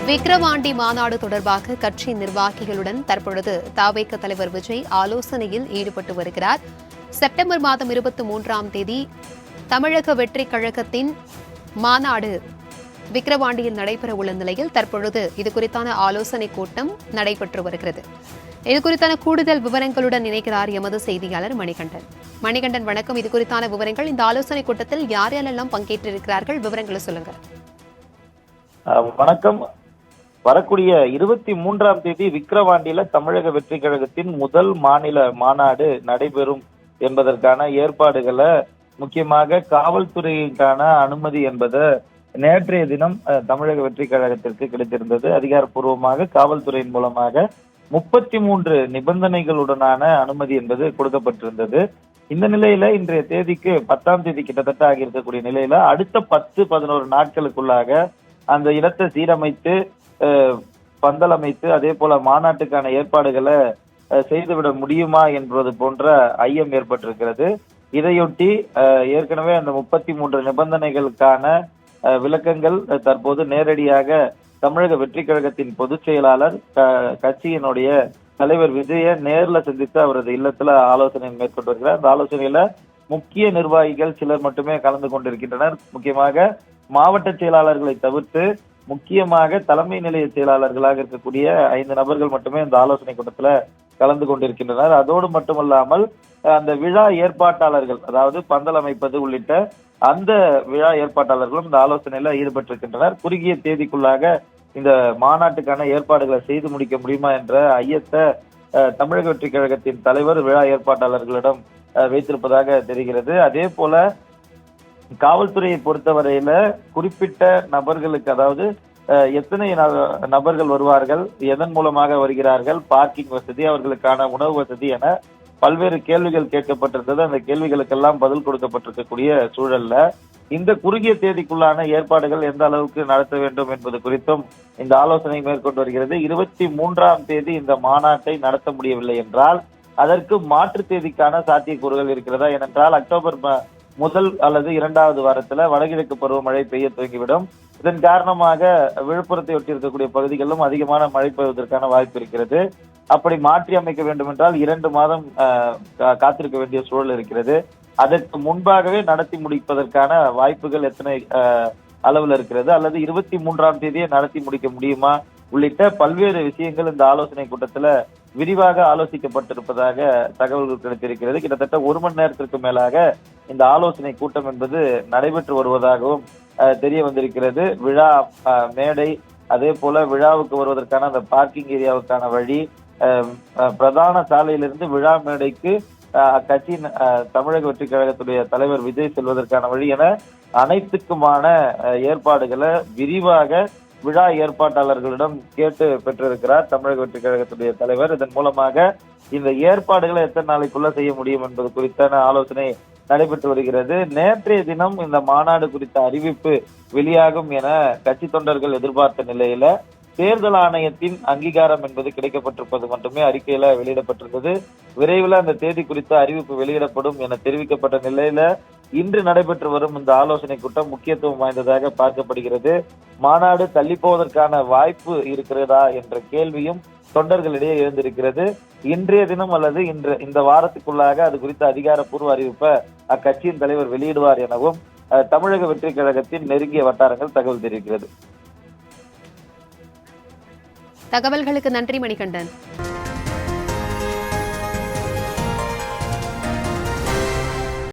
விக்கிரவாண்டி மாநாடு தொடர்பாக கட்சி நிர்வாகிகளுடன் தற்பொழுது தவேக தலைவர் விஜய் ஆலோசனையில் ஈடுபட்டு வருகிறார். செப்டம்பர் மாதம் 23ஆம் தேதி தமிழக வெற்றிக் கழகத்தின் மாநாடு விக்கிரவாண்டியில் நடைபெற உள்ள நிலையில் தற்பொழுது இதுகுறித்தான ஆலோசனைக் கூட்டம் நடைபெற்று வருகிறது. இதுகுறித்தான கூடுதல் விவரங்களுடன் இணைக்கிறார் எமது செய்தியாளர் மணிகண்டன். மணிகண்டன், வணக்கம். இதுகுறித்தான விவரங்கள், இந்த ஆலோசனைக் கூட்டத்தில் யார் யாரெல்லாம் பங்கேற்றிருக்கிறார்கள், விவரங்களை சொல்லுங்க. வணக்கம். வரக்கூடிய 23ஆம் தேதி விக்கிரவாண்டியில தமிழக வெற்றி கழகத்தின் முதல் மாநில மாநாடு நடைபெறும் என்பதற்கான ஏற்பாடுகளை முக்கியமாக காவல்துறைக்கான அனுமதி என்பதை நேற்றைய தினம் தமிழக வெற்றி கழகத்திற்கு கிடைத்திருந்தது. அதிகாரப்பூர்வமாக காவல்துறையின் மூலமாக 33 நிபந்தனைகளுடனான அனுமதி என்பது கொடுக்கப்பட்டிருந்தது. இந்த நிலையில இன்றைய தேதிக்கு 10ஆம் தேதி கிட்டத்தட்ட ஆகியிருக்கக்கூடிய நிலையில அடுத்த 10-11 நாட்களுக்குள்ளாக அந்த இடத்தை சீரமைத்து பந்தல் அமைத்து அதே போல மாநாட்டுக்கான ஏற்பாடுகளை செய்துவிட முடியுமா என்பது போன்ற ஐயம் ஏற்பட்டிருக்கிறது. இதையொட்டி ஏற்கனவே அந்த 33 நிபந்தனைகளுக்கான விளக்கங்கள் தற்போது நேரடியாக தமிழக வெற்றி கழகத்தின் பொதுச் செயலாளர் கட்சியினுடைய தலைவர் விஜய நேர்ல சந்தித்து அவரது இல்லத்துல ஆலோசனை மேற்கொண்டு வருகிறார். அந்த ஆலோசனையில முக்கிய நிர்வாகிகள் சிலர் மட்டுமே கலந்து கொண்டிருக்கின்றனர். முக்கியமாக மாவட்ட செயலாளர்களை தவிர்த்து முக்கியமாக தலைமை நிலைய செயலாளர்களாக இருக்கக்கூடிய 5 நபர்கள் மட்டுமே இந்த ஆலோசனை கூட்டத்துல கலந்து கொண்டிருக்கின்றனர். அதோடு மட்டுமல்லாமல் அந்த விழா ஏற்பாட்டாளர்கள், அதாவது பந்தல் அமைப்பது உள்ளிட்ட அந்த விழா ஏற்பாட்டாளர்களும் இந்த ஆலோசனையில ஈடுபட்டிருக்கின்றனர். குறுகிய தேதிக்குள்ளாக இந்த மாநாட்டுக்கான ஏற்பாடுகளை செய்து முடிக்க முடியுமா என்ற ஐயத்தை தமிழக வெற்றி கழகத்தின் தலைவர் விழா ஏற்பாட்டாளர்களிடம் வைத்திருப்பதாக தெரிகிறது. அதே போல காவல்துறையை பொறுத்தவரையில குறிப்பிட்ட நபர்களுக்கு, அதாவது எத்தனை நபர்கள் வருவார்கள், எதன் மூலமாக வருகிறார்கள், பார்க்கிங் வசதி, அவர்களுக்கான உணவு வசதி என பல்வேறு கேள்விகள் கேட்கப்பட்டிருந்தது. அந்த கேள்விகளுக்கெல்லாம் பதில் கொடுக்கப்பட்டிருக்கக்கூடிய சூழல்ல இந்த குறுகிய தேதிக்குள்ளான ஏற்பாடுகள் எந்த அளவுக்கு நடத்த வேண்டும் என்பது குறித்தும் இந்த ஆலோசனை மேற்கொண்டு வருகிறது. 23ஆம் தேதி இந்த மாநாட்டை நடத்த முடியவில்லை என்றால் அதற்கு மாற்று தேதிக்கான சாத்தியக்கூறுகள் இருக்கிறதா? ஏனென்றால் அக்டோபர் முதல் அல்லது 2வது வாரத்துல வடகிழக்கு பருவமழை பெய்ய துவங்கிவிடும். இதன் காரணமாக விழுப்புரத்தை ஒட்டி இருக்கக்கூடிய பகுதிகளிலும் அதிகமான மழை பெய்வதற்கான வாய்ப்பு இருக்கிறது. அப்படி மாற்றி அமைக்க வேண்டும் என்றால் 2 மாதம் காத்திருக்க வேண்டிய சூழல் இருக்கிறது. அதற்கு முன்பாகவே நடத்தி முடிப்பதற்கான வாய்ப்புகள் எத்தனை அளவில் இருக்கிறது, அல்லது 23ஆம் தேதியே நடத்தி முடிக்க முடியுமா உள்ளிட்ட பல்வேறு விஷயங்கள் இந்த ஆலோசனை கூட்டத்துல விரிவாக ஆலோசிக்கப்பட்டிருப்பதாக தகவல்கள் கிடைத்திருக்கிறது. கிட்டத்தட்ட 1 மணி நேரத்திற்கு மேலாக இந்த ஆலோசனை கூட்டம் என்பது நடைபெற்று வருவதாகவும் தெரிய வந்திருக்கிறது. விழா மேடை, அதே போல விழாவுக்கு வருவதற்கான அந்த பார்க்கிங் ஏரியாவுக்கான வழி, பிரதான சாலையிலிருந்து விழா மேடைக்கு கட்சியின் தமிழக வெற்றி கழகத்துடைய தலைவர் விஜய் செல்வதற்கான வழி என அனைத்துக்குமான ஏற்பாடுகளை விரிவாக விழா ஏற்பாட்டாளர்களிடம் கேட்டு பெற்றிருக்கிறார் தமிழக வெற்றி கழகத்துடைய தலைவர். இதன் மூலமாக இந்த ஏற்பாடுகளை எத்தனை நாளைக்குள்ள செய்ய முடியும் என்பது குறித்தான ஆலோசனை நடைபெற்று வருகிறது. நேற்றைய தினம் இந்த மாநாடு குறித்த அறிவிப்பு வெளியாகும் என கட்சி தொண்டர்கள் எதிர்பார்த்த நிலையில தேர்தல் ஆணையத்தின் அங்கீகாரம் என்பது கிடைக்கப்பட்டிருப்பது மட்டுமே அறிக்கையில வெளியிடப்பட்டிருந்தது. விரைவில் அந்த தேதி குறித்த அறிவிப்பு வெளியிடப்படும் என தெரிவிக்கப்பட்ட நிலையில இன்று நடைபெற்று வரும் இந்த ஆலோசனை கூட்டம் முக்கியத்துவம் வாய்ந்ததாக பார்க்கப்படுகிறது. மாநாடு தள்ளி போவதற்கான வாய்ப்பு இருக்கிறதா என்ற கேள்வியும் தொண்டர்களிடையே எழுந்திருக்கிறது. இன்றைய தினம் அல்லது இந்த வாரத்துக்குள்ளாக அது குறித்த அதிகாரப்பூர்வ அறிவிப்பை அக்கட்சியின் தலைவர் வெளியிடுவார் எனவும் தமிழக வெற்றி கழகத்தின் நெருங்கிய வட்டாரங்கள் தகவல் தெரிவிக்கிறது. தகவல்களுக்கு நன்றி மணிகண்டன்.